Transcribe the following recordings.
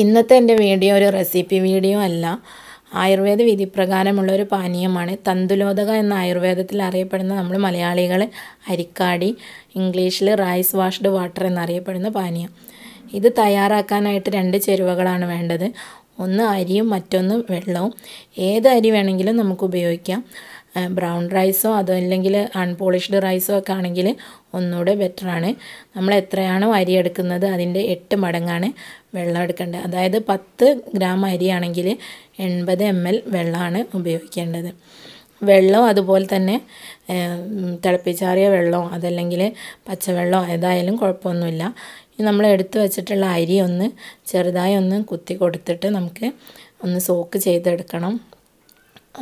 ഇന്നത്തെ എൻ്റെ വീഡിയോ ഒരു റെസിപ്പി വീഡിയോ അല്ല. ആയുർവേദ വിധിപ്രകാരമുള്ള ഒരു പാനീയമാണ്. തന്തുലോദക എന്ന ആയുർവേദത്തിൽ അറിയപ്പെടുന്ന നമ്മൾ മലയാളികൾ അരിക്കാടി, ഇംഗ്ലീഷിൽ റൈസ് വാഷ്ഡ് വാട്ടർ എന്നറിയപ്പെടുന്ന പാനീയം. ഇത് തയ്യാറാക്കാനായിട്ട് 2 ചേരുവകളാണ് വേണ്ടത്. ഒന്ന് അരിയും മറ്റൊന്ന് വെള്ളവും. ഏത് അരി വേണമെങ്കിലും നമുക്ക് ഉപയോഗിക്കാം. ബ്രൗൺ റൈസോ അതല്ലെങ്കിൽ അൺപോളിഷ്ഡ് റൈസോ ഒക്കെ ആണെങ്കിൽ ഒന്നുകൂടെ ബെറ്ററാണ്. നമ്മൾ എത്രയാണോ അരി എടുക്കുന്നത് അതിൻ്റെ 8 മടങ്ങാണ് വെള്ളം എടുക്കേണ്ടത്. അതായത് 10 ഗ്രാം അരിയാണെങ്കിൽ 80 ml വെള്ളമാണ് ഉപയോഗിക്കേണ്ടത്. വെള്ളം അതുപോലെ തന്നെ തിളപ്പിച്ചാറിയ വെള്ളമോ അതല്ലെങ്കിൽ പച്ചവെള്ളമോ ഏതായാലും കുഴപ്പമൊന്നുമില്ല. നമ്മൾ എടുത്തു വെച്ചിട്ടുള്ള അരി ഒന്ന് ചെറുതായി ഒന്ന് കുത്തി കൊടുത്തിട്ട് നമുക്ക് ഒന്ന് സോക്ക് ചെയ്തെടുക്കണം.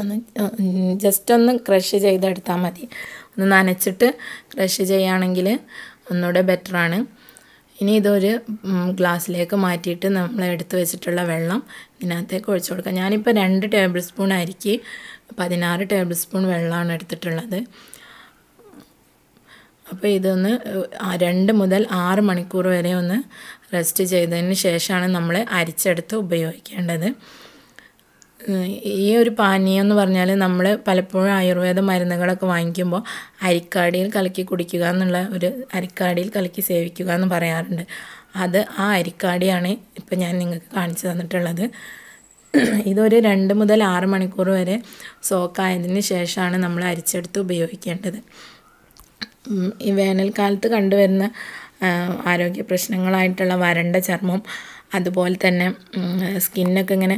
ഒന്ന് ജസ്റ്റ് ഒന്ന് ക്രഷ് ചെയ്തെടുത്താൽ മതി. ഒന്ന് നനച്ചിട്ട് ക്രഷ് ചെയ്യുകയാണെങ്കിൽ ഒന്നുകൂടെ ബെറ്ററാണ്. ഇനി ഇതൊരു ഗ്ലാസ്സിലേക്ക് മാറ്റിയിട്ട് നമ്മൾ എടുത്തു വെച്ചിട്ടുള്ള വെള്ളം ഇതിനകത്തേക്ക് ഒഴിച്ചു കൊടുക്കാം. ഞാനിപ്പോൾ 2 ടേബിൾ സ്പൂൺ അരിക്ക് 16 ടേബിൾ സ്പൂൺ വെള്ളമാണ് എടുത്തിട്ടുള്ളത്. അപ്പോൾ ഇതൊന്ന് 2 മുതൽ 6 മണിക്കൂർ വരെ ഒന്ന് റെസ്റ്റ് ചെയ്തതിന് ശേഷമാണ് നമ്മൾ അരിച്ചെടുത്ത് ഉപയോഗിക്കേണ്ടത്. ഈ ഒരു പാനീയം എന്ന് പറഞ്ഞാൽ നമ്മൾ പലപ്പോഴും ആയുർവേദ മരുന്നുകളൊക്കെ വാങ്ങിക്കുമ്പോൾ അരിക്കാടിയിൽ കലക്കി കുടിക്കുക എന്നുള്ള അരിക്കാടിയിൽ കലക്കി സേവിക്കുക എന്ന് പറയാറുണ്ട്. അത് ആ അരിക്കാടിയാണ് ഇപ്പം ഞാൻ നിങ്ങൾക്ക് കാണിച്ചു തന്നിട്ടുള്ളത്. ഇതൊരു 2 മുതൽ 6 മണിക്കൂർ വരെ സോക്കായതിന് ശേഷമാണ് നമ്മൾ അരിച്ചെടുത്ത് ഉപയോഗിക്കേണ്ടത്. ഈ വേനൽക്കാലത്ത് കണ്ടുവരുന്ന ആരോഗ്യ പ്രശ്നങ്ങളായിട്ടുള്ള വരണ്ട ചർമ്മം, അതുപോലെ തന്നെ സ്കിന്നൊക്കെ ഇങ്ങനെ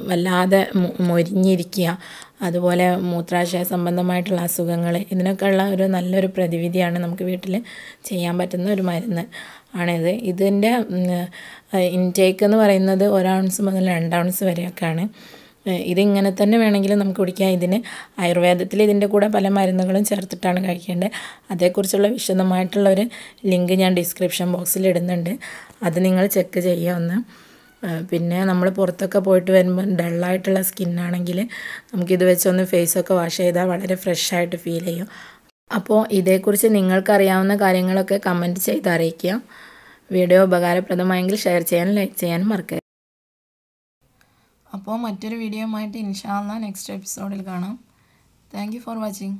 വല്ലാതെ മൊരിഞ്ഞിരിക്കുക, അതുപോലെ മൂത്രാശയ സംബന്ധമായിട്ടുള്ള അസുഖങ്ങൾ, ഇതിനൊക്കെ ഉള്ള ഒരു നല്ലൊരു പ്രതിവിധിയാണ് നമുക്ക് വീട്ടിൽ ചെയ്യാൻ പറ്റുന്ന ഒരു മരുന്ന് ആണിത്. ഇതിൻ്റെ ഇൻടേക്ക് എന്ന് പറയുന്നത് 1 ഔൺസ് മുതൽ 2 ഔൺസ് വരെയൊക്കെയാണ്. ഇതിങ്ങനെ തന്നെ വേണമെങ്കിലും നമുക്ക് കുടിക്കാം. ഇതിന് ആയുർവേദത്തിൽ ഇതിൻ്റെ കൂടെ പല മരുന്നുകളും ചേർത്തിട്ടാണ് കഴിക്കേണ്ടത്. അതേക്കുറിച്ചുള്ള വിശദമായിട്ടുള്ളൊരു ലിങ്ക് ഞാൻ ഡിസ്ക്രിപ്ഷൻ ബോക്സിൽ ഇടുന്നുണ്ട്. അത് നിങ്ങൾ ചെക്ക് ചെയ്യുക ഒന്ന്. പിന്നെ നമ്മൾ പുറത്തൊക്കെ പോയിട്ട് വരുമ്പോൾ ഡള്ളായിട്ടുള്ള സ്കിന്നാണെങ്കിൽ നമുക്കിത് വെച്ചൊന്ന് ഫേസൊക്കെ വാഷ് ചെയ്താൽ വളരെ ഫ്രഷായിട്ട് ഫീൽ ചെയ്യും. അപ്പോൾ ഇതേക്കുറിച്ച് നിങ്ങൾക്കറിയാവുന്ന കാര്യങ്ങളൊക്കെ കമൻറ്റ് ചെയ്ത് അറിയിക്കുക. വീഡിയോ ഉപകാരപ്രദമായെങ്കിൽ ഷെയർ ചെയ്യാനും ലൈക്ക് ചെയ്യാനും മറക്കരുത്. അപ്പോൾ മറ്റൊരു വീഡിയോയുമായിട്ട് ഇൻഷാ അല്ലാഹ് നെക്സ്റ്റ് എപ്പിസോഡിൽ കാണാം. Thank you for watching.